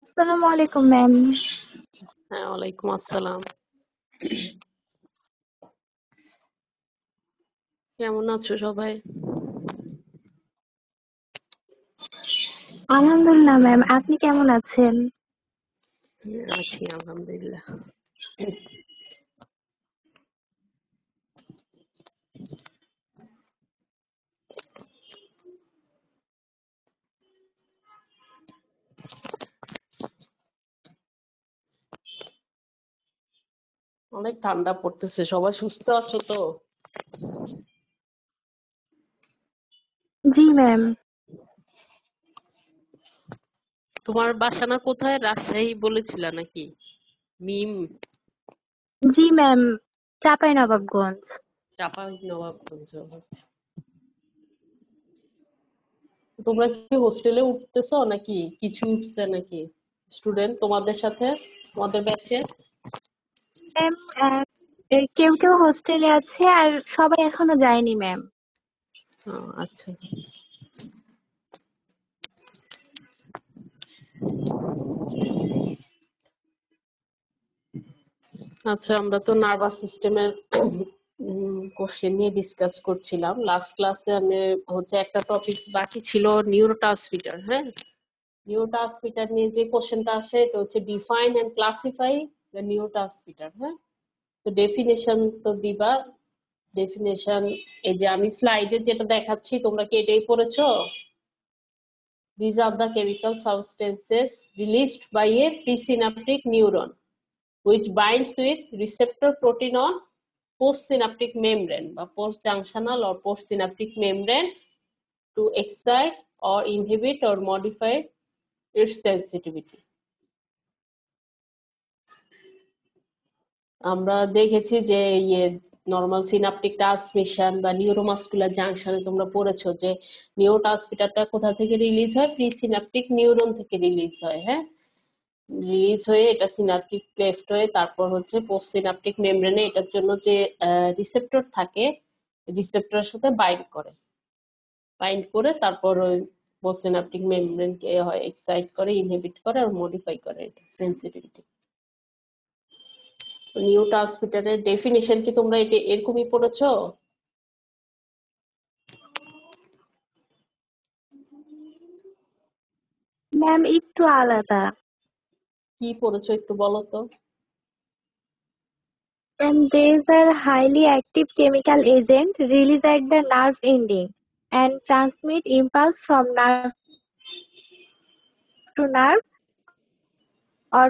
আসসালামু আলাইকুম ম্যাম। হ্যাঁ, ওয়ালাইকুম আসসালাম। কেমন আছো সবাই? আলহামদুলিল্লাহ ম্যাম, আপনি কেমন আছেন? আছি আলহামদুলিল্লাহ। অনেক ঠান্ডা পড়তেছে, সবাই সুস্থ আছো তো? জি ম্যাম। তোমার বাসা কোথায়? রাজশাহী বলেছিলা নাকি? মিম? জি ম্যাম, চাঁপাইনবাবগঞ্জ। চাঁপাইনবাবগঞ্জ। তোমরা কি হোস্টেলে উঠতেছো নাকি কিছু উঠছে নাকি স্টুডেন্ট তোমাদের সাথে, তোমাদের ব্যাচে? ম্যাম, কেউ কেউ হোস্টেলে আছে আর সবাই এখনো যায়নি ম্যাম। আচ্ছা আচ্ছা, আমরা তো নার্ভাস সিস্টেমের কোশ্চেন নিয়ে ডিসকাস করছিলাম। লাস্ট ক্লাসে আমি একটা টপিক বাকি ছিল, নিউরোট্রান্সমিটার। হ্যাঁ, নিউরোট্রান্সমিটার নিয়ে যে কোশ্চেনটা আসে এটা হচ্ছে define and classify the neurotransmitter. হ্যাঁ, তো ডেফিনেশন তো দিবা। ডেফিনেশন এই যে আমি স্লাইডে যেটা দেখাচ্ছি, তোমরা কি এটাই পড়েছো? These are the chemical substances released by a presynaptic neuron which binds with receptor protein on postsynaptic membrane বা post-junctional or postsynaptic membrane to excite or inhibit or modify its sensitivity. আমরা দেখেছি যে নরমাল সিনাপটিক ট্রান্সমিশন বা neuromuscular জাংশনে তোমরা পড়েছো যে নিউরোট্রান্সমিটারটা কোথা থেকে রিলিজ হয়? প্রিসিনাপটিক নিউরন থেকে রিলিজ হয়। হ্যাঁ, রিলিজ হয়ে এটা সিনাপটিক ক্লেফট হয়ে তারপর হচ্ছে পোস্ট সিনাপটিক মেমব্রেনে এটার জন্য যে রিসেপ্টর থাকে, রিসেপ্টরের সাথে বাইন্ড করে তারপর ওই পোস্ট সিনাপটিক মেমব্রেন কে হয় এক্সাইট করে, ইনহিবিট করে আর মডিফাই করে এটা সেন্সিটিভিটি। নিউ ট্রান্সমিটারের ডেফিনিশন কি তোমরা এটা এরকমই পড়েছো? ম্যাম, একটু আলাদা। কি পড়েছো একটু বলো তো। Ma'am, these are highly active chemical agent released at the nerve ending and transmit impulse from nerve to nerve or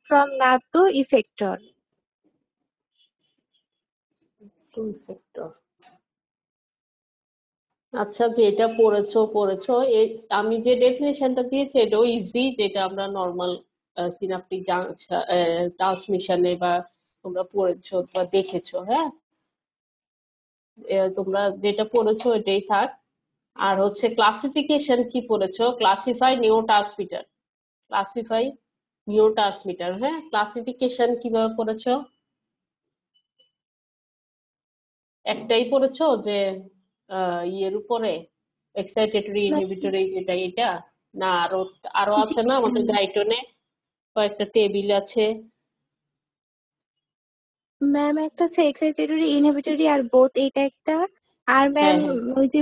from nerve to effector. To factor. আচ্ছা, যে এটা পড়েছো আমি যে ডেফিনেশনটা দিয়েছি এটাও ইজি, যেটা আমরা নর্মাল সিনাপটিক ট্রান্সমিশনে বা তোমরা পড়েছো বা দেখেছো। হ্যাঁ, তোমরা যেটা পড়েছো এটাই থাক। আর হচ্ছে ক্লাসিফিকেশন কি পড়েছো? Classify neurotransmitter. হ্যাঁ, ক্লাসিফিকেশন কিভাবে পড়েছো? একটাই পড়েছো যে ইয়ের উপরে এক্সাইটেটরি ইনহিবিটরি যেটা এটা, না আরো আরো জি আছে না আমাদের গাইটনে কয়েকটা টেবিল আছে? ম্যাম, একটা হচ্ছে এক্সাইটেটরি ইনহিবিটরি আর বোথ, এইটা একটা। আর ম্যাম হ্যাঁ হ্যাঁ, ওই যে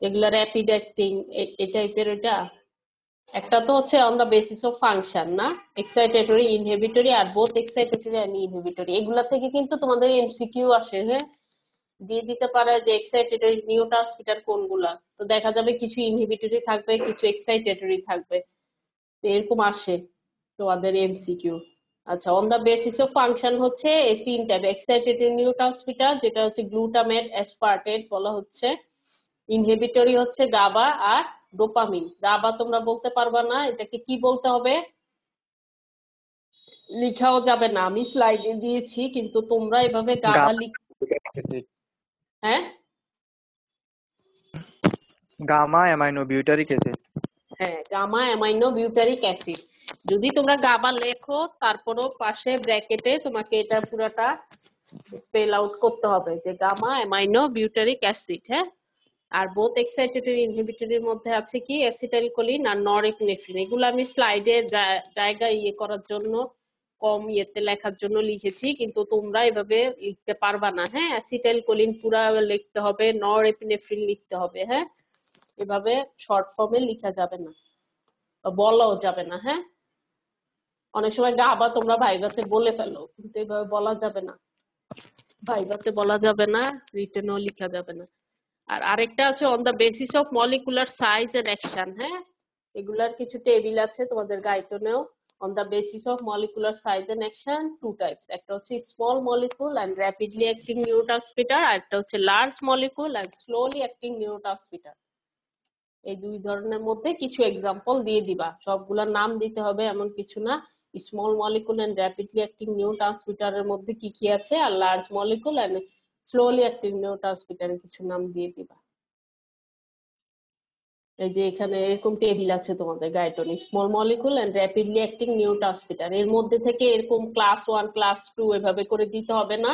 এগুলা র্যাপিড অ্যাক্টিং এই টাইপের। এটা একটা তো হচ্ছে on the basis of function, না এক্সাইটেটরি ইনহিবিটরি আর বোথ এক্সাইটেটরি এন্ড ইনহিবিটরি, এগুলা থেকে কিন্তু তোমাদের এমসিকিউ আসে। হ্যাঁ, দিয়ে দিতে পারে যে এক্সাইটেটরি নিউরোট্রান্সমিটার কোনগুলা, তো দেখা যাবে কিছু ইনহিবিটরি থাকবে কিছু এক্সাইটেটরি থাকবে, তো এরকম আসে তোমাদের এমসিকিউ। আচ্ছা, on the basis of function হচ্ছে এই তিনটা এক্সাইটেটরি নিউরোট্রান্সমিটার যেটা হচ্ছে গ্লুটামেট অ্যাসপার্টেট বলা হচ্ছে, ইনহিবিটরি হচ্ছে গাবা আর ডোপামিন। গাবা তোমরা বলতে পারবা না, এটাকে কি বলতে হবে লিখাও যাবে না, আমি স্লাইডে দিয়েছি কিন্তু তোমরা এভাবে গাবা গামা অ্যাসিড, হ্যাঁ, গামা অ্যামাইনো বিউটারিক অ্যাসিড। হ্যাঁ, গামা অ্যামাইনো বিউটারিক অ্যাসিড। যদি তোমরা গাবা লেখো তারপরও পাশে ব্র্যাকেটে তোমাকে এটা পুরাটা স্পেল আউট করতে হবে যে গামা অ্যামাইনো বিউটারিক অ্যাসিড। হ্যাঁ, আর বোথ এক্সাইটেটরি ইনহিবিটরির মধ্যে আছে কি অ্যাসিটাইলকোলিন আর নরএপিনেফ্রিন। এগুলো আমি স্লাইডে জায়গায় করার জন্য কম লেখার জন্য লিখেছি, কিন্তু তোমরা এভাবে লিখতে পারবা না। হ্যাঁ, অ্যাসিটাইলকোলিন পুরা লিখতে হবে, নরএপিনেফ্রিন লিখতে হবে। হ্যাঁ, এভাবে শর্ট ফর্মে লেখা যাবে না, বলাও যাবে না। হ্যাঁ, অনেক সময় গাবা তোমরা ভাইভাতে বলে ফেলো, কিন্তু এভাবে বলা যাবে না, ভাইভাতে বলা যাবে না, রিটেনও লেখা যাবে না। আর আরেকটা আছে on the basis of molecular size and action. হ্যাঁ, এগুলার কিছু টেবিল আছে তোমাদের গাইডনেও। On the basis of molecular size and action two types, একটা হচ্ছে small molecule and rapidly acting neurotransmitter, আর একটা হচ্ছে large molecule and slowly acting neurotransmitter. এই দুই ধরনের মধ্যে কিছু এক্সাম্পল দিয়ে দিবা, সবগুলোর নাম দিতে হবে এমন কিছু না। Small molecule and rapidly acting নিউরোট্রান্সমিটারের মধ্যে কি কি আছে, আর large molecule and slowly acting নিউরোট্রান্সমিটারের কিছু নাম দিয়ে দিবা। এই যে এখানে এরকম টেবিল আছে তোমাদের গাইডন, small molecule and rapidly acting neurotransmitter. এর মধ্যে থেকে এরকম ক্লাস 1 ক্লাস 2 এভাবে করে দিতে হবে না,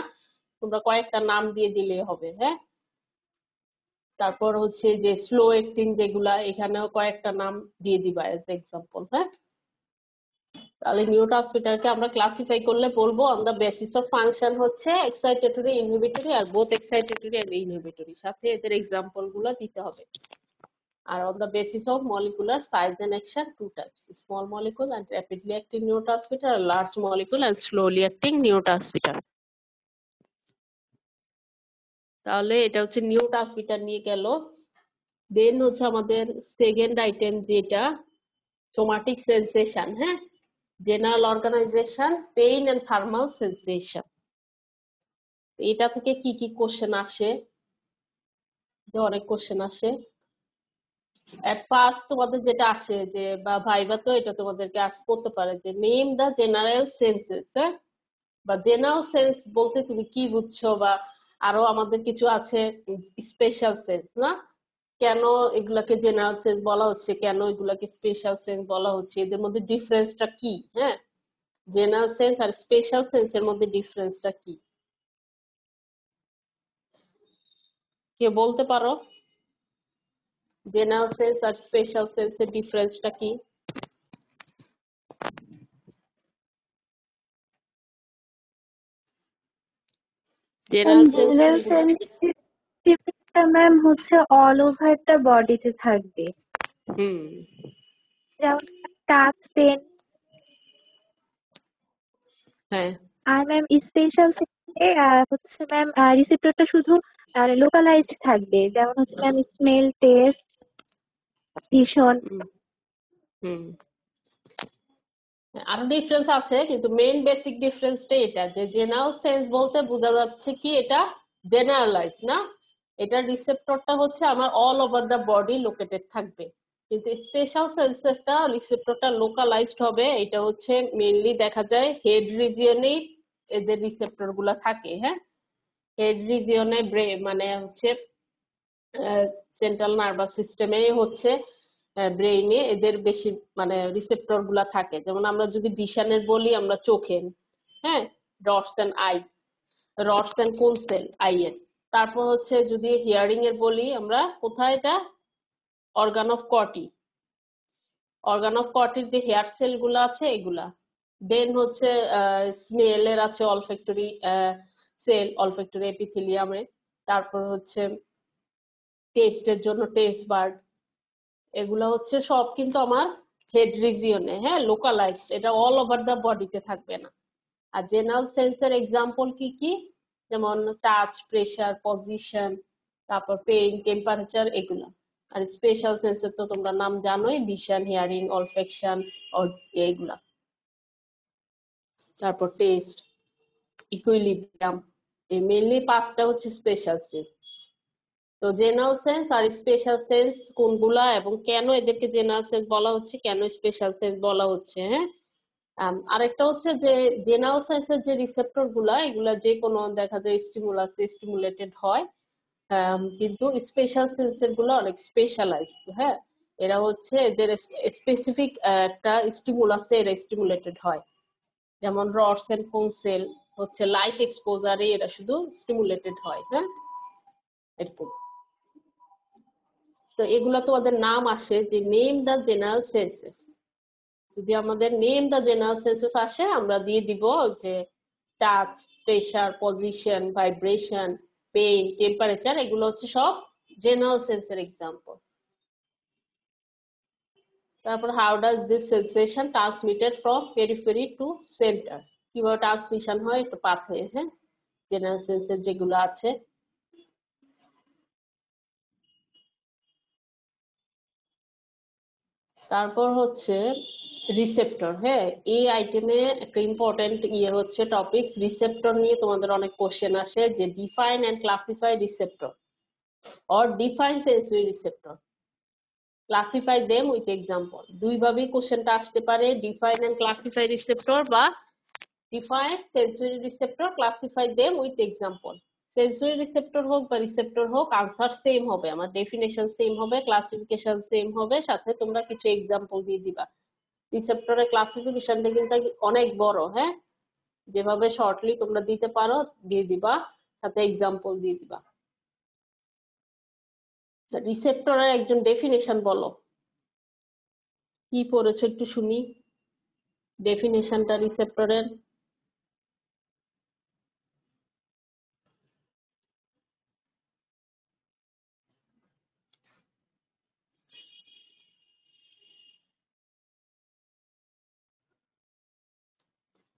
তোমরা কয়েকটা নাম দিয়ে দিলেই হবে। হ্যাঁ, তারপর হচ্ছে যে স্লো অ্যাক্টিং যেগুলা, এখানেও কয়েকটা নাম দিয়ে দিবা এজ এক্সাম্পল। হ্যাঁ, তাহলে নিউরোট্রান্সমিটারকে আমরা ক্লাসিফাই করলে বলবো on the basis of function হচ্ছে এক্সাইটেটরি ইনহিবিটরি আর বোথ এক্সাইটেটরি এন্ড ইনহিবিটরি, সাথে এদের এক্সাম্পল গুলো দিতে হবে। আর on the basis of molecular size and action two types, small molecule and rapidly acting neurotransmitter, and large molecule and slowly acting neurotransmitter. তাহলে এটা হচ্ছে নিউরোট্রান্সমিটার নিয়ে গেল। দেন হচ্ছে আমাদের সেকেন্ড আইটেম যেটা সোমাটিক সেন্সেশন। হ্যাঁ, general organisation, pain and thermal sensation. এটা থেকে কি কি কোশ্চেন আসে, অনেক কোশ্চেন আসে। এট ফার্স্ট তোমাদের যেটা আসে যে, বা ভাইবা তো এটা তোমাদেরকে করতে পারে যে নেম দা জেনারেল সেন্সেস। হ্যাঁ, বা জেনারেল সেন্স বলতে তুমি কি বুঝছো, বা আরো আমাদের কিছু আছে স্পেশাল সেন্স না, কেন এগুলাকে জেনারেল সেন্স বলা হচ্ছে, কেন এগুলাকে স্পেশাল সেন্স বলা হচ্ছে, এদের মধ্যে ডিফারেন্সটা কি। হ্যাঁ, জেনারেল সেন্স আর স্পেশাল সেন্সের মধ্যে ডিফারেন্সটা কি, কে বলতে পারো? জেনারেল সেন্স আর স্পেশাল সেন্সের ডিফারেন্সটা কি? জেনারেল সেন্স জেনারেল সেন্সিটিভিটিটা ম্যাম হচ্ছে অল ওভার দ্য বডিতে থাকবে, হুম, যেমন টাচ পেন। হ্যাঁ, আর ম্যাম স্পেশাল সেন্সে হচ্ছে ম্যাম রিসেপ্টরটা শুধু লোকালাইজড থাকবে, যেমন হচ্ছে ম্যাম স্মেল, টেস্ট, ভিশন। হুম, হুম। আরো ডিফারেন্স আছে, কিন্তু মেইন বেসিক ডিফারেন্সটা এটা যে জেনারেল সেন্স বলতে বোঝা যাচ্ছে কি এটা জেনারেলাইজ না, এটা রিসেপ্টরটা হচ্ছে আমার all over the body located থাকবে। কিন্তু স্পেশাল সেন্সেসটা রিসেপ্টরটা লোকালাইজড হবে, এটা হচ্ছে মেইনলি দেখা যায় হেড রিজিয়নে এদের রিসেপ্টর গুলা থাকে। হ্যাঁ, হেড রিজিয়নে মানে হচ্ছে সেন্ট্রাল নার্ভাস সিস্টেমে হচ্ছে ব্রেইনে এদের বেশি মানে রিসেপ্টর গুলা থাকে। যেমন আমরা যদি ভিশনের বলি আমরা চোখে, হ্যাঁ, rods and eye, rods and cone cell eye এর। তারপর হচ্ছে যদি হিয়ারিং এর বলি আমরা কোথায়, এটা organ of Corti, organ of কর্টির যে হেয়ার সেল গুলা আছে এগুলা। দেন হচ্ছে স্মেল এর আছে অলফ্যাক্টরি সেল, অলফ্যাক্টরি এপিথেলিয়ামে। তারপর হচ্ছে টেস্টের জন্য টেস্ট বার্ড, এগুলা হচ্ছে সব কিন্তু আমার হেড রিজিয়নে, হ্যাঁ, লোকালাইজড, এটা অল ওভার দা বডিতে থাকবে না। আর জেনারেল সেন্সের এক্সাম্পল কি কি, যেমন টাচ, প্রেসার, পজিশন, তারপর পেইন, টেম্পারেচার, এগুলা। আর স্পেশাল সেন্সের তো তোমরা নাম জানোই, ভিশন, হিয়ারিং, অলফ্যাকশন, এইগুলা। তারপর টেস্ট, ইকুইলিব্রিয়াম, এই মেইনলি পাঁচটা হচ্ছে স্পেশাল সেন্স। তো জেনারেল সেন্স আর স্পেশাল সেন্স কোনগুলা এবং কেন এদেরকে জেনারেল সেন্স বলা হচ্ছে, কেন স্পেশাল সেন্স বলা হচ্ছে। হ্যাঁ, আরেকটা হচ্ছে যে জেনারেল সেন্সের যে রিসেপ্টর গুলা, এগুলা যে কোনো দেখা যায় স্টিমুলাসে স্টিমুলেটেড হয়, কিন্তু স্পেশাল সেন্সের গুলো অনেক স্পেশালাইজড। হ্যাঁ, এরা হচ্ছে এদের স্পেসিফিক একটা স্টিমুলাসে এরা স্টিমুলেটেড হয়। যেমন রডস এন্ড কোন সেল হচ্ছে লাইট এক্সপোজারে এরা শুধু স্টিমুলেটেড হয়। হ্যাঁ, এরকম। তো এগুলা তোমাদের নাম আসে যে নেম দ্য জেনারেল সেন্সেস। যদি আমাদের নেম দ্য জেনারেল সেন্সেস আসে আমরা দিয়ে দিব যে touch, pressure, position, vibration, pain, temperature, এগুলো হচ্ছে সব জেনারেল সেন্সের এক্সাম্পল। তারপর how does this sensation transmitted from periphery to centre, কিভাবে ট্রান্সমিশন হয় একটা পাথ হয়ে, হ্যাঁ, জেনারেল সেন্সের যেগুলো আছে। তারপর হচ্ছে রিসেপ্টর, হ্যাঁ, এই আইটেমে একটা ইম্পর্টেন্ট হচ্ছে টপিকস রিসেপ্টর নিয়ে তোমাদের অনেক কোশ্চেন আসে যে define and classify receptor or define sensory receptor, classify them with example. দুইভাবেই কোশ্চেনটা আসতে পারে, ডিফাইন এন্ড ক্লাসিফাই রিসেপ্টর বা define sensory receptor, classify them with example. Sensory receptor হোক বা রিসেপ্টর হোক আনসার সেম হবে, আমার ডেফিনেশন সেম হবে, ক্লাসিফিকেশন সেম হবে, সাথে তোমরা কিছু এক্সাম্পল দিয়ে দিবা। রিসেপ্টরের ক্লাসিফিকেশনটা কিন্তু অনেক বড়, হ্যাঁ, যেভাবে শর্টলি তোমরা দিতে পারো দিয়ে দিবা, সাথে এক্সাম্পল দিয়ে দিবা। রিসেপ্টরের একজন ডেফিনেশন বলো, কি পড়েছো একটু শুনি ডেফিনেশনটা রিসেপ্টরের।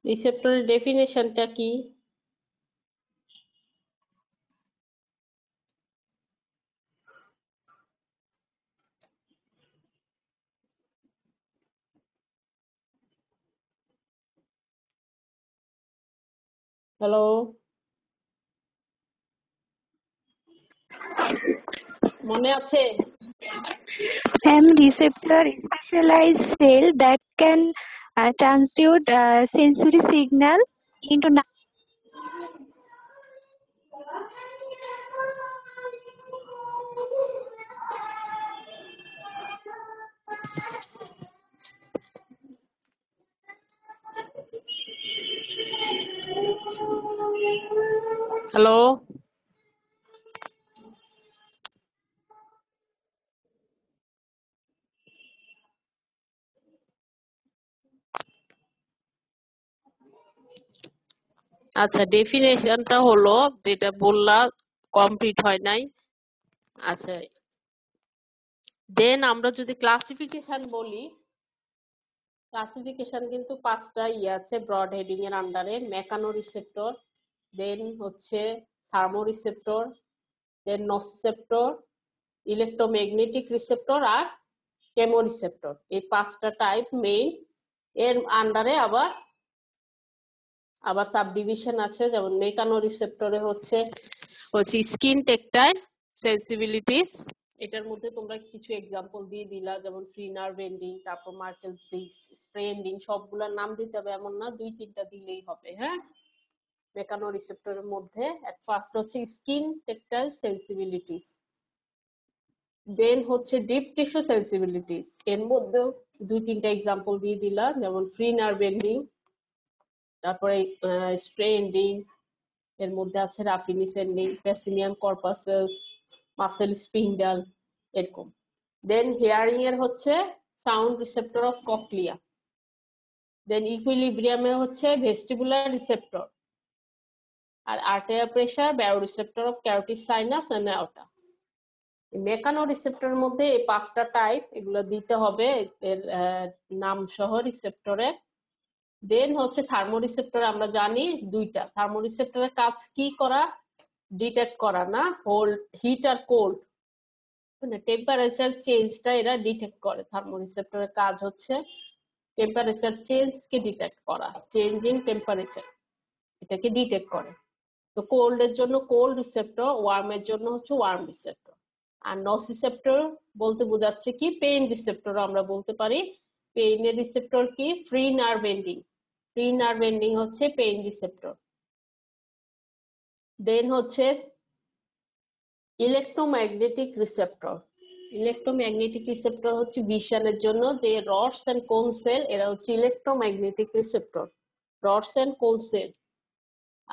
রিসেপ্টরের ডেফিনেশনটা কি? হ্যালো, মনে আছে? Receptor specialized cell that can transduce sensory signal into hello, আচ্ছা, ডেফিনেশনটা হলো যেটা বললা কমপ্লিট হয় নাই। আচ্ছা, দেন আমরা যদি ক্লাসিফিকেশন বলি, ক্লাসিফিকেশন কিন্তু পাঁচটা আছে ব্রড হেডিং এর আন্ডারে। মেকানো রিসেপ্টর, দেন হচ্ছে থার্মো রিসেপ্টর, দেন নসিসেপ্টর, ইলেকট্রোম্যাগনেটিক রিসেপ্টর আর কেমো রিসেপ্টর। এই পাঁচটা টাইপ মেইন। এর আন্ডারে আবার আবার সাবডিভিশন আছে, যেমন মেকানো রিসেপ্টরে হচ্ছে স্কিন টেকটাইল সেন্সিবিলিটিস। এটার মধ্যে তোমরা কিছু এক্সাম্পল দিয়ে দিলা, যেমন ফ্রি নার্ভ এন্ডিং, তারপর মার্কেলস ডিস, স্প্রে এন্ডিং, সবগুলোর নাম দিতে হবে এমন না, দুই তিনটা দিলেই হবে, হ্যাঁ। মেকানো রিসেপ্টরের মধ্যে এট ফার্স্ট হচ্ছে স্কিন টেকটাইল সেন্সিবিলিটিস, দেন হচ্ছে ডিপ টিস্যু সেন্সিবিলিটিস, এর মধ্যেও দুই তিনটা এক্সাম্পল দিয়ে দিলা, যেমন ফ্রি নার্ভ এন্ডিং, তারপরে স্প্রে এন্ডিং, এর মধ্যে আছে Ruffini's ending, Pacinian corpuscles, muscle spindle, এরকম। দেন হিয়ারিং এর হচ্ছে sound receptor of cochlea, then ইকুইলিব্রিয়ামে হচ্ছে ভেস্টিবুলার রিসেপ্টর, আর arterial pressure baroreceptor of carotid sinus and aorta. মেকানো রিসেপ্টরের মধ্যে এই পাঁচটা টাইপ, এগুলো দিতে হবে এর নাম সহ রিসেপ্টরের। দেন হচ্ছে থার্মোরিসেপ্টর, আমরা জানি দুইটা। থার্মোরিসেপ্টরের কাজ কি করা? ডিটেক্ট করা, না হোল্ড হিট আর কোল্ড, মানে টেম্পারেচার চেঞ্জটা এরা ডিটেক্ট করে। থার্মোরিসেপ্টরের কাজ হচ্ছে টেম্পারেচার চেঞ্জ কে ডিটেক্ট করা, চেঞ্জ ইন টেম্পারেচার, এটাকে ডিটেক্ট করে। তো কোল্ড এর জন্য কোল্ড রিসেপ্টর, ওয়ার্ম এর জন্য হচ্ছে ওয়ার্ম রিসেপ্টর। আর নসিসেপ্টর বলতে বোঝাচ্ছে কি পেইন রিসেপ্টর আমরা বলতে পারি। পেইন এর রিসেপ্টর কি? Free nerve ending, free nerve ending হচ্ছে পেইন রিসেপ্টর। দেন হচ্ছে ইলেকট্রোম্যাগনেটিক রিসেপ্টর, ইলেকট্রোম্যাগনেটিক রিসেপ্টর হচ্ছে ভিশনের জন্য, যে রডস এন্ড কোন সেল এরা হচ্ছে electromagnetic receptor, roads and cone sell.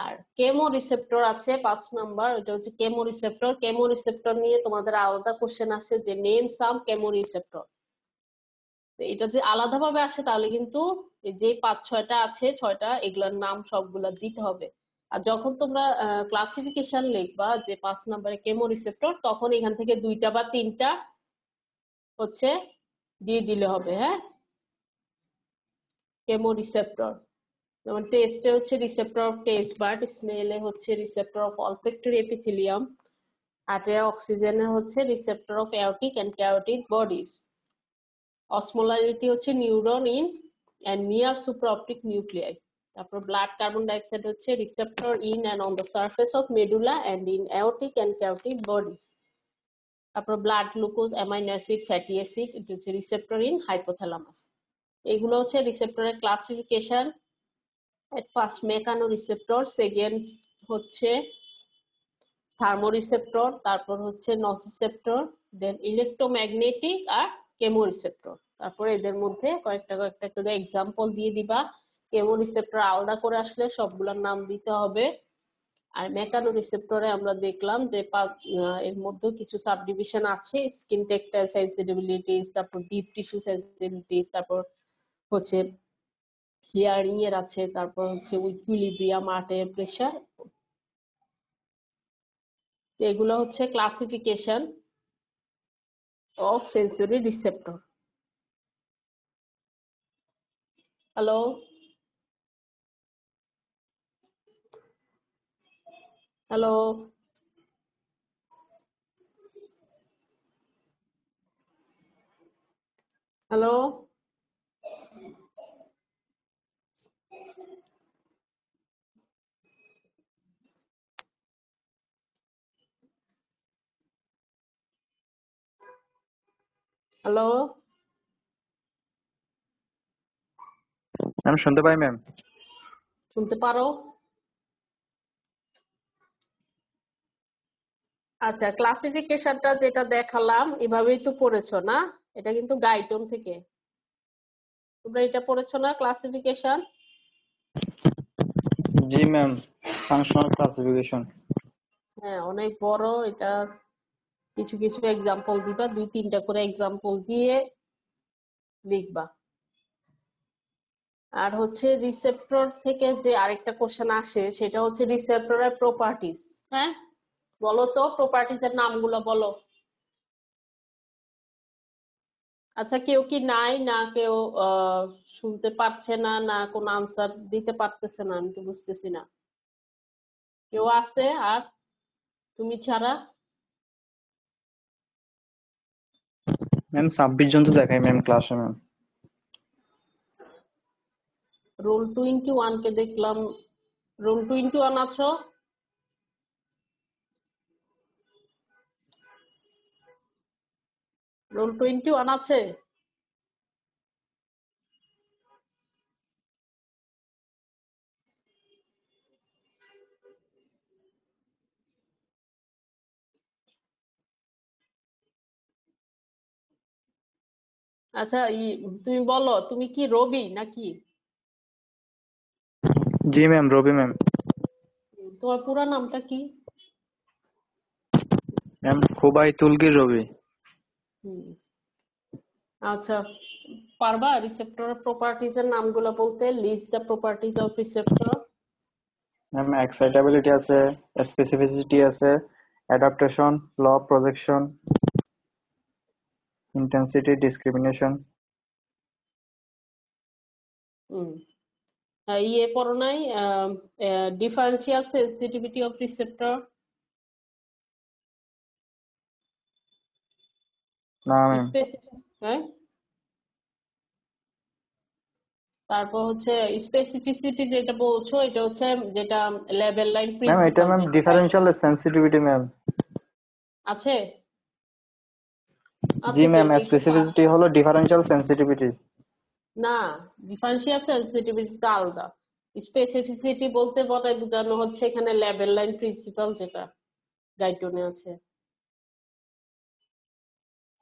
R chemo receptor আছে 5 নাম্বার, এটা হচ্ছে কেমো রিসেপ্টর। কেমো রিসেপ্টর নিয়ে তোমাদের আলাদা কোশ্চেন আসে যে নেম সাম কেমো রিসেপ্টর। এটা যে আলাদাভাবে আসে তাহলে কিন্তু এই যে 5-6টা আছে 6টা এগুলোর নাম সবগুলা দিতে হবে। আর যখন তোমরা ক্লাসিফিকেশন লিখবা যে 5 নম্বরে কেমো রিসেপ্টর, তখন এখান থেকে 2টা বা 3টা হচ্ছে দিয়ে দিলে হবে। হ্যাঁ, কেমো রিসেপ্টর যেমন টেস্টে হচ্ছে রিসেপ্টর অফ টেস্ট বাড, স্মেলে হচ্ছে রিসেপ্টর অফ অলফ্যাক্টরি এপিথেলিয়াম, হার্টে অক্সিজেনে হচ্ছে receptor of aortic and carotid bodies. Osmolarity হচ্ছে neuron in and near supraoptic nuclei. তারপর ব্লাড কার্বন ডাইঅক্সাইড হচ্ছে receptor in and on the surface of medulla and in aortic and carotid bodies. তারপর blood glucose, amino acid, fatty acid, এটা হচ্ছে receptor in hypothalamus. এগুলো হচ্ছে রিসেপ্টরের classification. At first Meccano receptor, second হচ্ছে থার্মোরিসেপ্টর, তারপর হচ্ছে নসিসেপ্টর, দেন ইলেকট্রোম্যাগনেটিক আর কেমোরিসেপ্টর। তারপর এদের মধ্যে কয়েকটা করে এক্সাম্পল দিয়ে দিবা। কেমোরিসেপ্টর আলাদা করে আসলে সবগুলোর নাম দিতে হবে। আর মেকানো রিসেপ্টরে আমরা দেখলাম যে এর মধ্যে কিছু সাবডিভিশন আছে, স্কিন টেক্সটাইল সেন্সিটিভিটিস, তারপর ডিপ টিস্যু সেন্সিটিভিটিস, তারপর হচ্ছে হিয়ারিং এর আছে, তারপর হচ্ছে ইকুইলিব্রিয়াম, আর্টের প্রেসার। এগুলো হচ্ছে classification of sensory receptor. Hello, hello, hello, hello, ma'am শুনতে পাই ম্যাম? শুনতে পারো? আচ্ছা, ক্লাসিফিকেশনটা যেটা দেখালাম এভাবেই তো পড়েছো না? এটা কিন্তু গাইটন থেকে। তোমরা এটা পড়েছো না ক্লাসিফিকেশন? জি ম্যাম, ফাংশনাল ক্লাসিফিকেশন। হ্যাঁ, অনেক বড় এটা। কিছু কিছু এক্সাম্পল দিবা, 2-3টা করে এক্সাম্পল দিয়ে লিখবা। আর হচ্ছে রিসেপ্টর থেকে যে আরেকটা কোশ্চেন আসে সেটা হচ্ছে রিসেপ্টরের প্রপার্টিজ। হ্যাঁ, বলো তো প্রপার্টিজ এর নামগুলো বলো। আচ্ছা, কেউ কি নাই, না কেউ শুনতে পারছে না, না কোনো আনসার দিতে পারতেছে না? আমি তো বুঝতেছি না। কেউ আছে আর তুমি ছাড়া? ম্যাম 26 জন তো দেখাই ম্যাম ক্লাসে ম্যাম। রোল 21 কে দেখলাম। রোল 21 আছো? রোল 21 আছে? আচ্ছা, তুমি বলো, তুমি কি রবি নাকি? জি ম্যাম, রবি ম্যাম। তোমার পুরো নামটা কি? ম্যাম খুবাই তুলগির রবি। হুম, আচ্ছা, পারবা রিসেপ্টর প্রপার্টিজ এর নামগুলো বলতে? List the properties of receptor. Ma'am excitability আছে, স্পেসিফিসিটি আছে, adaptation, law of projection, intensity, discrimination. Hmm, ইয়ে পড়ো নাই? Differential sensitivity of receptor. না ম্যাম। স্পেসিফিক, হ্যাঁ। তারপর হচ্ছে স্পেসিফিসিটি যেটা বলছো এটা হচ্ছে যেটা লেভেল লাইন ম্যাম এটা প্রিন্সিপাল ম্যাম যেটা ডিফারেনশিয়াল সেন্সিটিভিটি ম্যাম। আছে। জি আছে তো, ম্যাম, এটা একটু স্পেসিফিসিটি হলো ডিফারেনশিয়াল সেন্সিটিভিটি। না, ডিফারেন্সিয়াল সেন্সিটিভিটি তো আলাদা। স্পেসিফিসিটি বলতে বলে বোঝানো হচ্ছে এখানে লেভেল লাইন প্রিন্সিপাল যেটা গাইডনে আছে।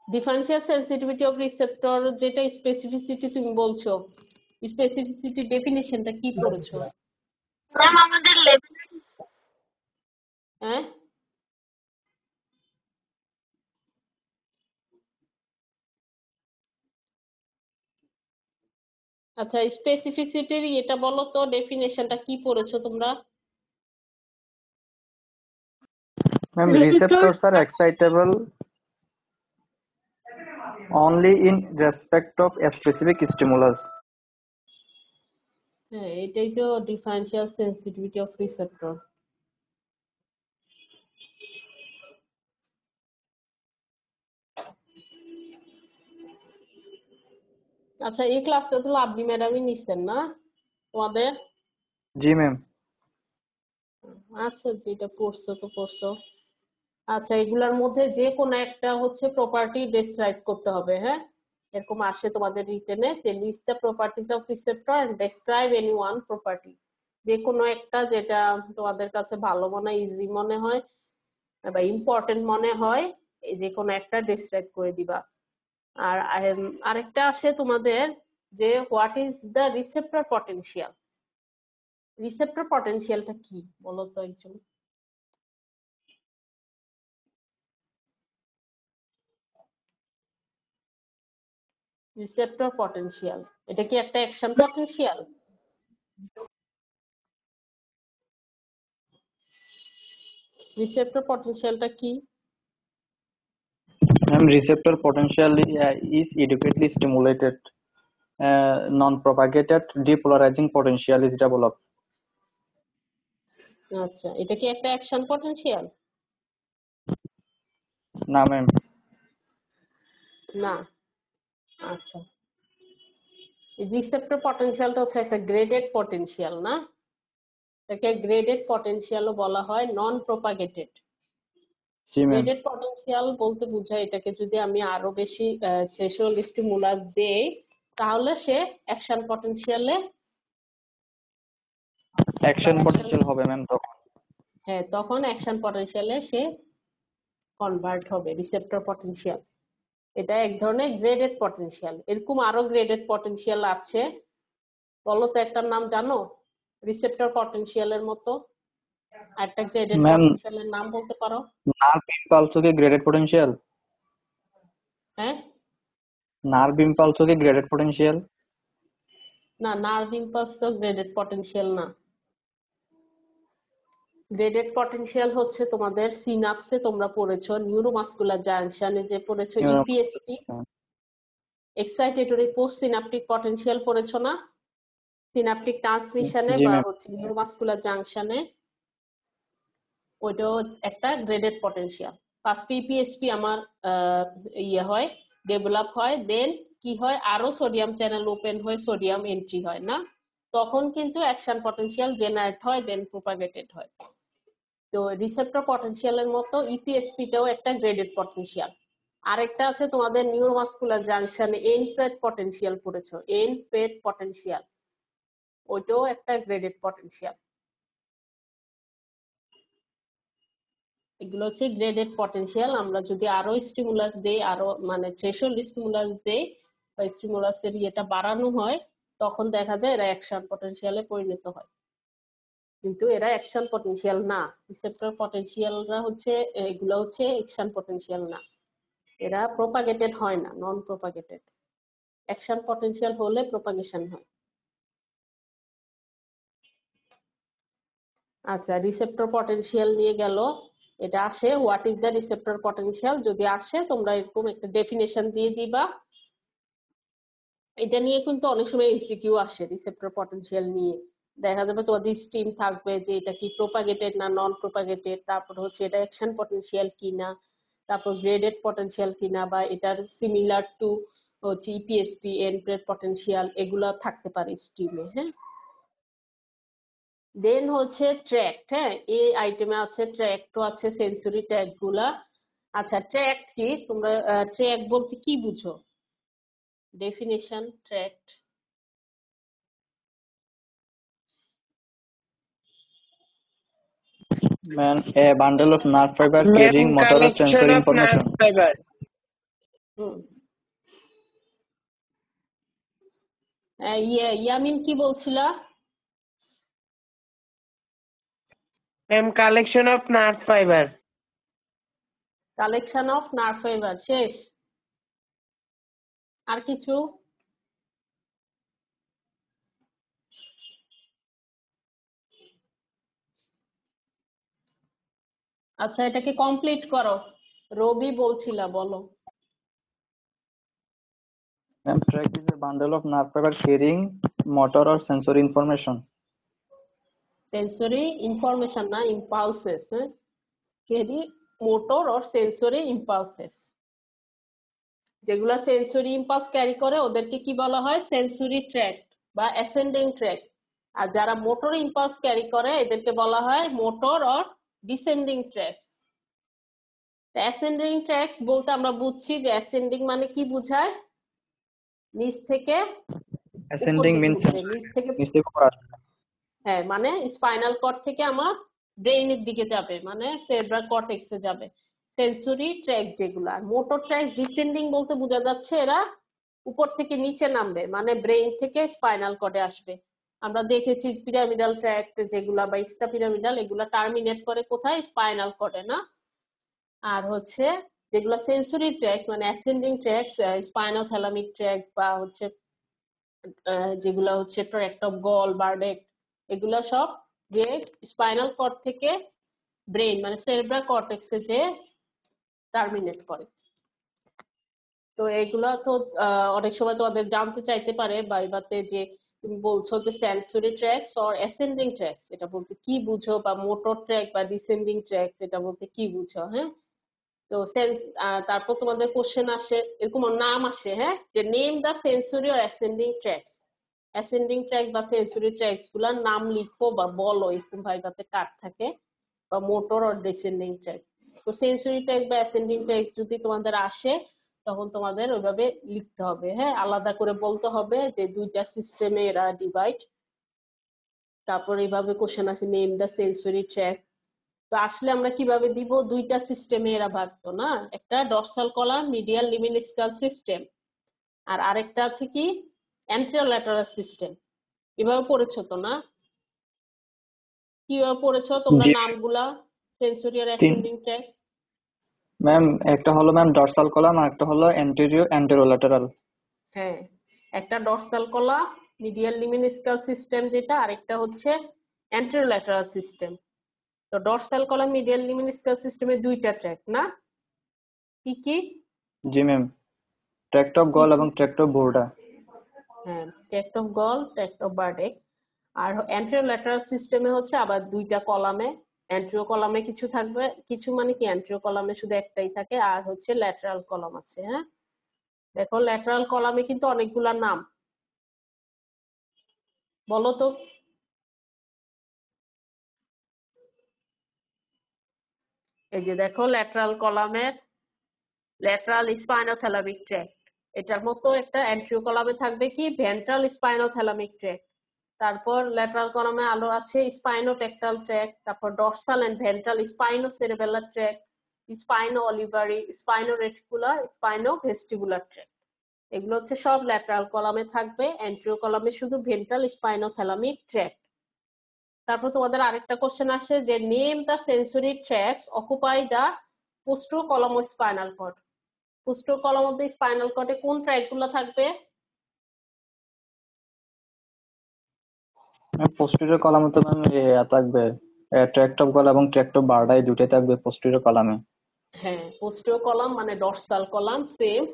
ডিফারেন্সিয়াল সেন্সিটিভিটি অফ রিসেপ্টর যেটা স্পেসিফিসিটি তুমি বলছো, স্পেসিফিসিটি ডেফিনিশনটা কি পড়েছো? ম্যাম আমাদের লেভেল হ্যাঁ, আচ্ছা স্পেসিফিসিটির এটা বলো তো, ডেফিনেশনটা কি পড়েছো তোমরা? Ma'am receptor receptors are excitable only in respect of a specific stimulus. হ্যাঁ, এটাই তো ডিফারেন্সিয়াল সেন্সিটিভিটি অফ রিসেপ্টর। আচ্ছা, এই ক্লাসটা তো লাভলি ম্যাডামই নিচ্ছেন না তোমাদের? জি ম্যাম। আচ্ছা, যেটা পড়ছো তো পড়ছো। আচ্ছা, এগুলার মধ্যে যে কোনো একটা হচ্ছে প্রপার্টি ডেসক্রাইব করতে হবে, হ্যাঁ? এরকম আসে তোমাদের রিটেনে যে list the properties of receptor and describe any one property. যে কোনো একটা যেটা তোমাদের কাছে ভালো মনে হয়, ইজি মনে হয় বা ইম্পর্টেন্ট মনে হয়, এই যে কোনো একটা ডেসক্রাইব করে দিবা। আর আরেকটা আসে তোমাদের যে what is the receptor potential. Receptor পটেনশিয়ালটা কি বলো তো একজন? রিসেপ্টর পটেনশিয়াল এটা কি একটা অ্যাকশন পটেনশিয়াল? রিসেপ্টর পটেনশিয়ালটা কি? Ma'am, receptor potential is adequately stimulated. Non-propagated depolarizing potential is developed. আচ্ছা, এটা কি একটা অ্যাকশন পটেনশিয়াল? না ম্যাম। না। আচ্ছা, রিসেপ্টর পটেনশিয়ালটা হচ্ছে একটা গ্রেডেড পটেনশিয়াল, না? এটাকে গ্রেডেড পটেনশিয়ালও বলা হয়, নন প্রপাগেটেড। জি ম্যাম। গ্রেডেড পটেনশিয়াল বলতে বোঝায় এটাকে যদি আমি আরো বেশি থ্রেশহোল্ড স্টিমুলাস দেই তাহলে সে অ্যাকশন পটেনশিয়ালে অ্যাকশন অ্যাকশন, পটেনশিয়াল হবে ম্যাম তখন। হ্যাঁ তখন অ্যাকশন পটেনশিয়ালে সে কনভার্ট হবে, রিসেপ্টর পটেনশিয়াল। এটা এক ধরনের গ্রেডেড পটেনশিয়াল। এরকম আরো গ্রেডেড পটেনশিয়াল আছে, বলো তো একটার নাম জানো রিসেপ্টর পটেনশিয়ালের মতো? একটা গ্রেডেড ম্যাম পটেনশিয়ালের নাম বলতে পারো? নার্ভ ইম্পালসও কি গ্রেডেড পোটেনশিয়াল? হ্যাঁ, নার্ভ ইম্পালসও কি গ্রেডেড পোটেনশিয়াল? না, নার্ভ ইম্পালস তো গ্রেডেড পটেনশিয়াল না। গ্রেডেড পটেনশিয়াল হচ্ছে তোমাদের সিনাপসে তোমরা পড়েছো, নিউরোমাস্কুলার জাংশনে যে পড়েছো ইপিএসপি, এক্সাইটেটরি পোস্ট সিনাপটিক পটেনশিয়াল পড়েছো না? সিনাপটিক ট্রান্সমিশনে জি বা ম্যাম। হচ্ছে নিউরোমাস্কুলার জাংশনে, ওইটাও একটা গ্রেডেড পটেনশিয়াল। ফার্স্ট ইপিএসপি আমার ইয়ে হয়, ডেভেলপ হয়, দেন কি হয়, আরো সোডিয়াম চ্যানেল ওপেন হয়ে সোডিয়াম এন্ট্রি হয় না, তখন কিন্তু অ্যাকশন পটেনশিয়াল জেনারেট হয়, দেন প্রোপাগেটেড হয়। তো রিসেপ্টর পটেনশিয়ালের মতো ইপিএসপিটাও একটা গ্রেডেড পটেনশিয়াল। আরেকটা আছে তোমাদের নিউরোমাস্কুলার জাংশনে এন্ড প্লেট পটেনশিয়াল পড়েছো, এন্ড প্লেট পটেনশিয়াল, ওইটাও একটা গ্রেডেড পটেনশিয়াল। এগুলো হচ্ছে গ্রেডেড পটেনশিয়াল। আমরা যদি আরো স্টিমুলাস দেই, আরো মানে থ্রেশহোল্ড স্টিমুলাস দেই বা স্টিমুলাসের ইয়েটা বাড়ানো হয়, তখন দেখা যায় এরা অ্যাকশন পটেনশিয়ালে পরিণত হয়। কিন্তু এরা অ্যাকশন পটেনশিয়াল না। রিসেপ্টর পটেনশিয়ালরা হচ্ছে, এগুলো হচ্ছে অ্যাকশন পটেনশিয়াল না, এরা প্রোপাগেটেড হয় না, নন প্রোপাগেটেড। অ্যাকশন পটেনশিয়াল হলে প্রোপাগেশন হয়। আচ্ছা, রিসেপ্টর পটেনশিয়াল নিয়ে গেল, এটা আসে what is the receptor potential, যদি আসে তোমরা এরকম একটা ডেফিনেশন দিয়ে দিবা। এটা নিয়ে কিন্তু অনেক সময় এমসিকিউ আসে রিসেপ্টর পটেনশিয়াল নিয়ে। দেখা যাবে তোমাদের স্ট্রিম থাকবে যে এটা কি প্রোপাগেটেড না নন প্রোপাগেটেড, তারপর হচ্ছে এটা অ্যাকশন পটেনশিয়াল কিনা, তারপর গ্রেডেড পটেনশিয়াল কিনা, বা এটার সিমিলার টু হচ্ছে ইপিএসপি এন্ড প্লেট পটেনশিয়াল, এগুলা থাকতে পারে স্ট্রিমে, হ্যাঁ। দেন হচ্ছে ট্র্যাক্ট, হ্যাঁ এই আইটেমে আছে ট্র্যাক্টও আছে, সেন্সরি ট্র্যাক্ট গুলা। আচ্ছা, ট্র্যাক্ট কি, তোমরা ট্র্যাক্ট বলতে কি বুঝো? Definition tract. Man, a bundle of nerve fiber carrying Ma'am, motor or connection sensory of nerve information. fiber. Hmm, Yamin কি বলছিলা? Ma'am collection of nerve fibre. Collection of nerve fibre শেষ? আর কিছু? আচ্ছা, এটাকে কমপ্লিট করো। রবি বলছিলা, বলো। Ma'am, tract is a bundle of nerve fiber carrying motor or sensory information. Sensory information না, ইম্পালসেস। হ্যাঁ, carry motor or sensory impulses. যেগুলা সেন্সরি ইম্পালস ক্যারি করে ওদেরকে কি বলা হয়? সেন্সরি ট্র্যাক্ট বা অ্যাসেন্ডিং ট্র্যাক্ট। আর যারা মোটর ইম্পালস ক্যারি করে এদেরকে বলা হয় motor or descending tracts. Ascending tracts বলতে আমরা বুঝছি যে অ্যাসেন্ডিং মানে কি বুঝায়? নিচ থেকে উপর Ascending দিকে means উঠবে, নিচ থেকে। নিচ থেকে উপর আসবে। হ্যাঁ, মানে স্পাইনাল কর্ড থেকে আমার ব্রেইনের দিকে যাবে, মানে সেরেব্রাল কর্টেক্সে যাবে। সেন্সরি ট্র্যাক যেগুলা। মোটর ট্র্যাক ডিসেন্ডিং বলতে বোঝা যাচ্ছে এরা উপর থেকে নিচে নামবে, মানে ব্রেইন থেকে স্পাইনাল কর্ডে আসবে। আমরা দেখেছি পিরামিডাল ট্র্যাক্ট যেগুলা বা এক্সট্রা পিরামিডাল, এগুলা টার্মিনেট করে কোথায়? স্পাইনাল কর্ডে, না? আর হচ্ছে যেগুলো সেন্সরি ট্র্যাক মানে অ্যাসেন্ডিং ট্র্যাক, স্পাইনোথ্যালামিক ট্র্যাক বা হচ্ছে যেগুলো হচ্ছে ট্র্যাক্ট অফ গল, বার্ডেক, এগুলো সব যে স্পাইনাল কর্ড থেকে ব্রেইন মানে সেরেব্রাল কর্টেক্সে যে টার্মিনেট করে। তো এগুলা তো অনেক সময় তোমাদের জানতে চাইতে পারে বাইবাতে যে তুমি বলছো যে sensory tracks or ascending tracks, এটা বলতে কি বুঝো? বা মোটর ট্র্যাক বা ডিসেন্ডিং ট্র্যাকস এটা বলতে কি বুঝো? হ্যাঁ, তো তারপর তোমাদের কোশ্চেন আসে, এরকম নাম আসে, হ্যাঁ, যে name the sensory or ascending tracts. Ascending tract বা সেন্সরি ট্র্যাকস গুলার নাম লিখো বা বলো, এরকম ভাইবাতে কাট থাকে, বা মোটর অর ডিসেন্ডিং ট্র্যাক। তো সেন্সরি ট্র্যাক বা অ্যাসেন্ডিং ট্র্যাক যদি তোমাদের আসে তখন তোমাদের ওইভাবে লিখতে হবে, হ্যাঁ, আলাদা করে বলতে হবে যে দুইটা সিস্টেমে এরা ডিভাইড। তারপর এইভাবে কোশ্চেন আসে নেম দা সেন্সরি ট্র্যাক। তো আসলে আমরা কিভাবে দিব? দুইটা সিস্টেমে এরা ভাগতো, না? একটা dorsal column medial lemniscal system, আর আরেকটা আছে কি অ্যান্টেরোল্যাটারাল সিস্টেম। এভাবে পড়েছো তো, না? কিভাবে পড়েছো তোমরা জি নামগুলা? সেন্সরি আর তিন অ্যাসেন্ডিং ট্র্যাক। ম্যাম, একটা হলো ম্যাম ডর্সাল কলাম আর একটা হলো অ্যান্টেরোল্যাটারাল। হ্যাঁ, একটা ডর্সাল কলা মিডিয়াল লিমিনিস্কাল সিস্টেম যেটা, আরেকটা হচ্ছে অ্যান্টেরোল্যাটারাল সিস্টেম। তো ডর্সাল কলাম মিডিয়াল লিমিনিস্কাল সিস্টেমে দুইটা ট্র্যাক, না? কি কি জি ম্যাম, ট্র্যাক্ট অফ কি গল কি এবং ট্র্যাক্ট অফ বোর্ডা। হ্যাঁ, tract of Goll, tract of Burdach. আর অ্যান্টেরোল্যাটারাল সিস্টেমে হচ্ছে আবার দুইটা কলামে, অ্যান্টেরিও কলামে কিছু থাকবে, কিছু মানে কি অ্যান্টেরিও কলামে শুধু একটাই থাকে, আর হচ্ছে ল্যাটারাল কলাম আছে। হ্যাঁ, দেখো ল্যাটারাল কলামে কিন্তু অনেকগুলা নাম, বলো তো। এই যে দেখো ল্যাটারাল কলামের ল্যাটারাল স্পাইনোথ্যালামিক ট্র্যাক্ট, এটার মতো একটা অ্যান্টেরিও কলামে থাকবে কি ভেন্ট্রাল স্পাইনোথ্যালামিক ট্র্যাক্ট। তারপর ল্যাটারাল কলামে আলো আছে স্পাইনোটেক্টাল ট্র্যাক্ট, তারপর dorsal and ventral spinocerebellar tract, spino olivary, spino reticular, spino vestibular tract. এগুলো হচ্ছে সব ল্যাটারাল কলামে থাকবে, অ্যান্টেরিও কলামে শুধু ভেন্ট্রাল স্পাইনোথ্যালামিক ট্র্যাক্ট। তারপর তোমাদের আরেকটা কোশ্চেন আসে যে name the sensory tracts occupy the posterior column ও spinal cord. Posterior column of the spinal কর্ডে কোন ট্র্যাক্ট গুলো থাকবে? ম্যাম পোস্টেরিয়র কলামে তো ম্যাম থাকবে ট্র্যাক্ট অফ গল এবং ট্র্যাক্ট অফ বার্ডা, এই দুটোই থাকবে পোস্টেরিয়র কলামে। হ্যাঁ, পোস্টিও কলাম মানে ডর্সাল কলাম সেম।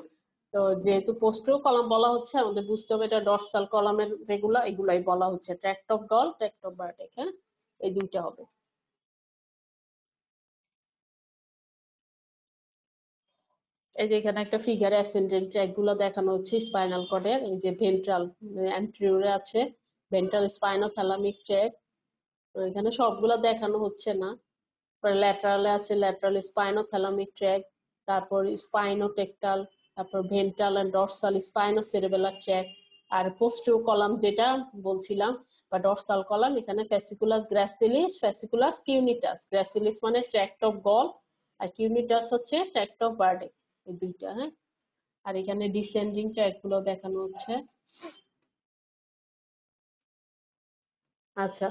তো যেহেতু পোস্টিও কলাম বলা হচ্ছে আমাদের বুঝতে হবে এটা ডর্সাল কলামের যেগুলা এগুলাই বলা হচ্ছে tract of Goll, tract of Burdach. হ্যাঁ, এই দুইটা হবে। এই যে এখানে একটা ফিগারে অ্যাসেন্ডেন্ট ট্র্যাক গুলো দেখানো হচ্ছে স্পাইনাল কর্ডের। এই যে ভেন্ট্রাল অ্যান্টেরিয়রে আছে ভেন্ট্রাল স্পাইনোথ্যালামিক ট্র্যাক, তো এখানে সবগুলা দেখানো হচ্ছে না। ল্যাটারালে আছে ল্যাটারাল স্পাইনোথ্যালামিক ট্র্যাক, তারপর স্পাইনোটেক্টাল, তারপর ventral and dorsal spinocerebellar tract. আর পোস্টিও কলাম যেটা বলছিলাম বা ডর্সাল কলাম, এখানে ফ্যাসিকুলাস গ্রাসিলিস, ফ্যাসিকুলাস কিউনিটাস। গ্রাসিলিস মানে ট্র্যাক্ট অফ গল, আর কিউনিটাস হচ্ছে ট্র্যাক্ট অফ বার্ডেক, এই দুইটা। হ্যাঁ, আর এখানে ডিসেন্ডিং ট্র্যাক গুলো দেখানো হচ্ছে। আচ্ছা,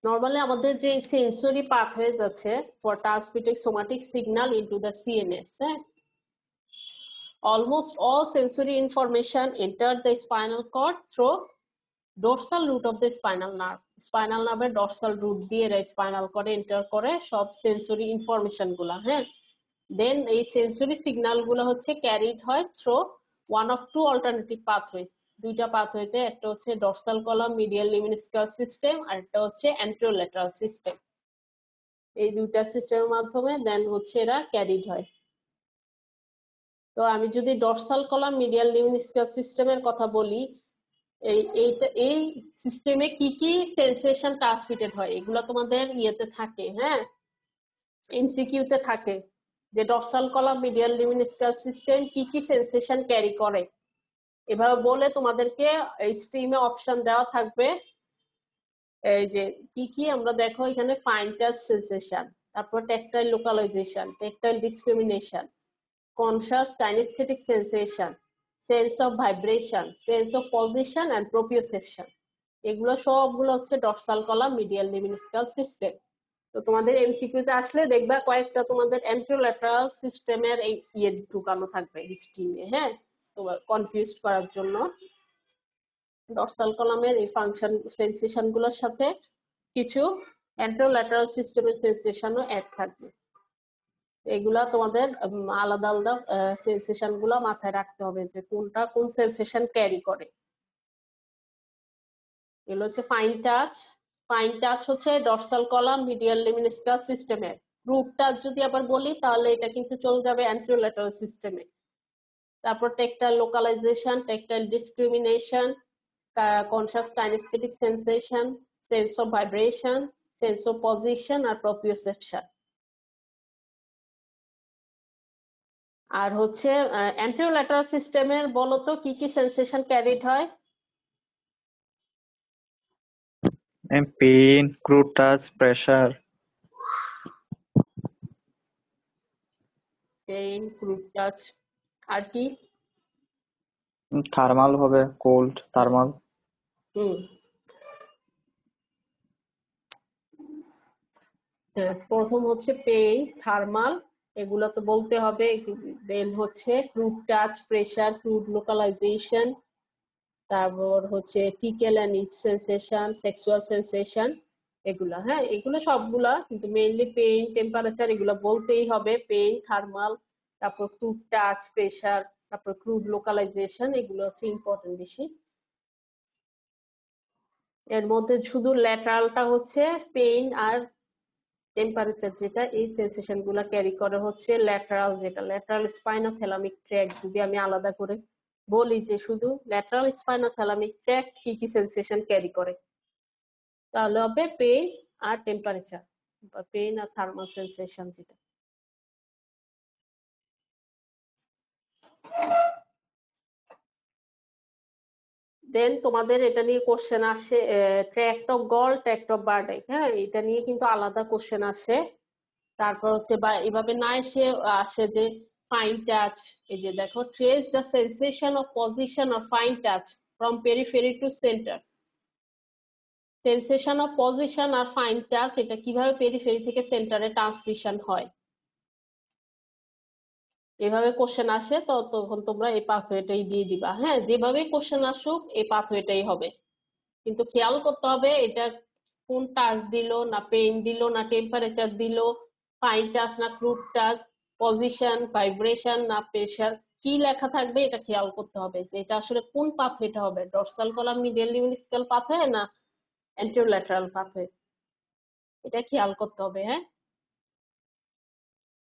নর্মালি আমাদের যে সেন্সরি পাথওয়েজ আছে for transmitting somatic signal into the CNS, হ্যাঁ, almost all sensory information enter the spinal cord through dorsal root of the spinal nerve. Spinal নার্ভের ডর্সাল রুট দিয়ে এরা স্পাইনাল কর্ডে এন্টার করে সব সেন্সরি ইনফরমেশন গুলা, হ্যাঁ। দেন এই সেন্সরি সিগন্যাল গুলো হচ্ছে ক্যারিড হয় through one of two alternative pathway, দুইটা পাথওয়েতে, একটা হচ্ছে dorsal column medial lemniscal system আর একটা হচ্ছে অ্যান্টেরোল্যাটারাল সিস্টেম। এই দুইটা সিস্টেমের মাধ্যমে দেন হচ্ছে এরা ক্যারিড হয়। তো আমি যদি ডর্সাল কলাম মিডিয়াল লিমিনিস্কাল সিস্টেমের কথা বলি, এই সিস্টেমে কি কি সেন্সেশন ট্রান্সমিটেড হয় এগুলো তোমাদের ইয়েতে থাকে, হ্যাঁ, এমসিকিউ তে থাকে যে dorsal column medial lemniscal system কি কি সেন্সেশন ক্যারি করে। এভাবে বলে তোমাদেরকে এই স্ট্রিমে অপশন দেওয়া থাকবে, এই যে কি কি আমরা দেখো এখানে ফাইন টাচ সেন্সেশন, তারপর tactile localisation, tactile discrimination, conscious kinesthetic sensation, sense of vibration, sense of position and proprioception, এগুলো সবগুলো হচ্ছে dorsal column medial lemniscal system. তো তোমাদের এমসিকিউতে আসলে দেখবা কয়েকটা তোমাদের অ্যান্টেরোল্যাটারাল সিস্টেমের এই ইয়ে ঢুকানো থাকবে স্ট্রিমে, হ্যাঁ, তোমার কনফিউজড করার জন্য। ডর্সাল কলামের এই ফাংশন সেন্সেশন গুলোর সাথে কিছু অ্যান্টেরোল্যাটারাল সিস্টেমের সেন্সেশনও অ্যাড থাকবে। এগুলা তোমাদের আলাদা আলাদা সেন্সেশন গুলা মাথায় রাখতে হবে যে কোনটা কোন সেন্সেশন ক্যারি করে। এগুলো হচ্ছে ফাইন টাচ। ফাইন টাচ হচ্ছে ডর্সাল কলাম মিডিয়াল লিমিনিস্কাল সিস্টেমের। রুট টাচ যদি আবার বলি তাহলে এটা কিন্তু চলে যাবে অ্যান্টেরোল্যাটারাল সিস্টেমে। তারপর tactile localization, tactile discrimination, conscious kinesthetic sensation, sense of vibration, sense of position আর প্রপ্রিওসেপশন। আর হচ্ছে অ্যান্টেরোল্যাটারাল সিস্টেমের বলতো কি কি সেন্সেশন ক্যারিড হয়? Pain, crude touch, pressure. Pain, crude touch, আর কি? থার্মাল হবে, কোল্ড, থার্মাল। হুম, প্রথম হচ্ছে পেইন, থার্মাল, এগুলো তো বলতে হবে। দেন হচ্ছে crude touch, pressure, crude localization, তারপর হচ্ছে tickle and itch sensation, sexual sensation, এগুলা, হ্যাঁ, এগুলো সবগুলা কিন্তু মেইনলি পেইন, টেম্পারেচার এগুলো বলতেই হবে। পেইন, থার্মাল, তারপর ক্রুড টাচ, প্রেসার, তারপর ক্রুড লোকালাইজেশন, এগুলো হচ্ছে ইম্পর্টেন্ট বেশি। এর মধ্যে শুধু ল্যাটারালটা হচ্ছে পেইন আর টেম্পারেচার, যেটা এই সেন্সেশন গুলা ক্যারি করে হচ্ছে ল্যাটারাল, যেটা ল্যাটারাল স্পাইনোথ্যালামিক ট্র্যাক্ট। যদি আমি আলাদা করে বলি যে শুধু ল্যাটারাল স্পাইনোথ্যালামিক ট্র্যাক্ট কি কি সেন্সেশন ক্যারি করে, তাহলে হবে পেইন আর টেম্পারেচার বা পেইন আর থার্মাল সেন্সেশন যেটা। দেন তোমাদের এটা নিয়ে কোশ্চেন আসে, tract of Goll, tract of Burdach, হ্যাঁ, এটা নিয়ে কিন্তু আলাদা কোশ্চেন আসে। তারপর হচ্ছে বা এভাবে না এসে আসে যে ফাইন টাচ, এই যে দেখো trace the sensation of position or fine touch from periphery to centre. Sensation of position আর ফাইন টাচ এটা কিভাবে পেরিফেরি থেকে সেন্টারে ট্রান্সমিশন হয়, এভাবে কোশ্চেন আসে। তো তখন তোমরা এই পাথওয়েটাই দিয়ে দিবা, হ্যাঁ, যেভাবে কোশ্চেন আসুক এই পাথওয়েটাই হবে। কিন্তু খেয়াল করতে হবে এটা কোন টাচ দিল, না পেইন দিল, না টেম্পারেচার দিল, ফাইন টাচ না ক্রুড টাচ, পজিশন, ভাইব্রেশন না প্রেসার, কি লেখা থাকবে এটা খেয়াল করতে হবে যে এটা আসলে কোন পাথওয়েটা হবে, ডর্সাল কলাম মিডিয়াল লিমিনিস্কাল পাথওয়ে না অ্যান্টেরোল্যাটারাল পাথওয়ে, এটা খেয়াল করতে হবে, হ্যাঁ।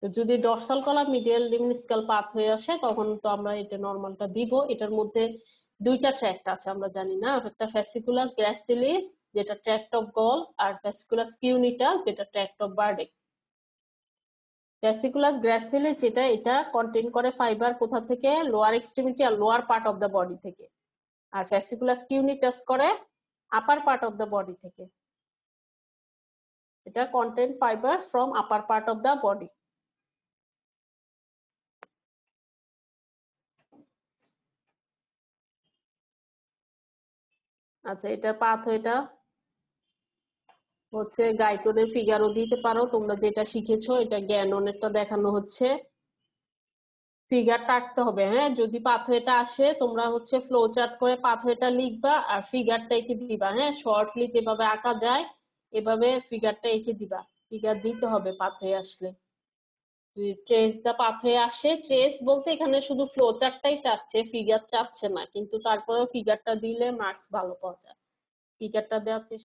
তো যদি ডর্সাল কলাম মিডিয়াল লিমিনিস্কাল পাথওয়ে আসে তখন তো আমরা এটা নর্মালটা দিব। এটার মধ্যে দুইটা ট্র্যাক্ট আছে আমরা জানি না, একটা ফ্যাসিকুলাস গ্র্যাসিলিস যেটা ট্র্যাক্ট অফ গল, আর ফ্যাসিকুলাস কিউনিটাস যেটা tract of Burdach. Fasciculus gracilis যেটা এটা কন্টেইন করে ফাইবার কোথা থেকে, লোয়ার এক্সট্রিমিটি আর lower part of the body থেকে, আর ফ্যাসিকুলাস কিউনিটাস করে upper part of the body থেকে। এটা contain fibres from upper part of the body. আচ্ছা, এটা পাথওয়েটা হচ্ছে গাইটনের ফিগারও দিতে পারো, তোমরা যেটা শিখেছো এটা জ্ঞাননেরটা দেখানো হচ্ছে। ফিগারটা আঁকতে হবে, হ্যাঁ। যদি পাথওয়েটা আসে তোমরা হচ্ছে ফ্লো চার্ট করে পাথওয়েটা লিখবা আর ফিগারটা এঁকে দিবা, হ্যাঁ। শর্টলি যেভাবে আঁকা যায় এভাবে ফিগারটা এঁকে দিবা। ফিগার দিতে হবে পাথওয়ে আসলে। যদি ট্রেস দা পাথওয়ে আসে, ট্রেস বলতে এখানে শুধু ফ্লো চার্টটাই চাচ্ছে, ফিগার চাচ্ছে না, কিন্তু তারপরেও ফিগারটা দিলে মার্কস ভালো পাওয়া যায়। ফিগারটা দেওয়ার চেষ্টা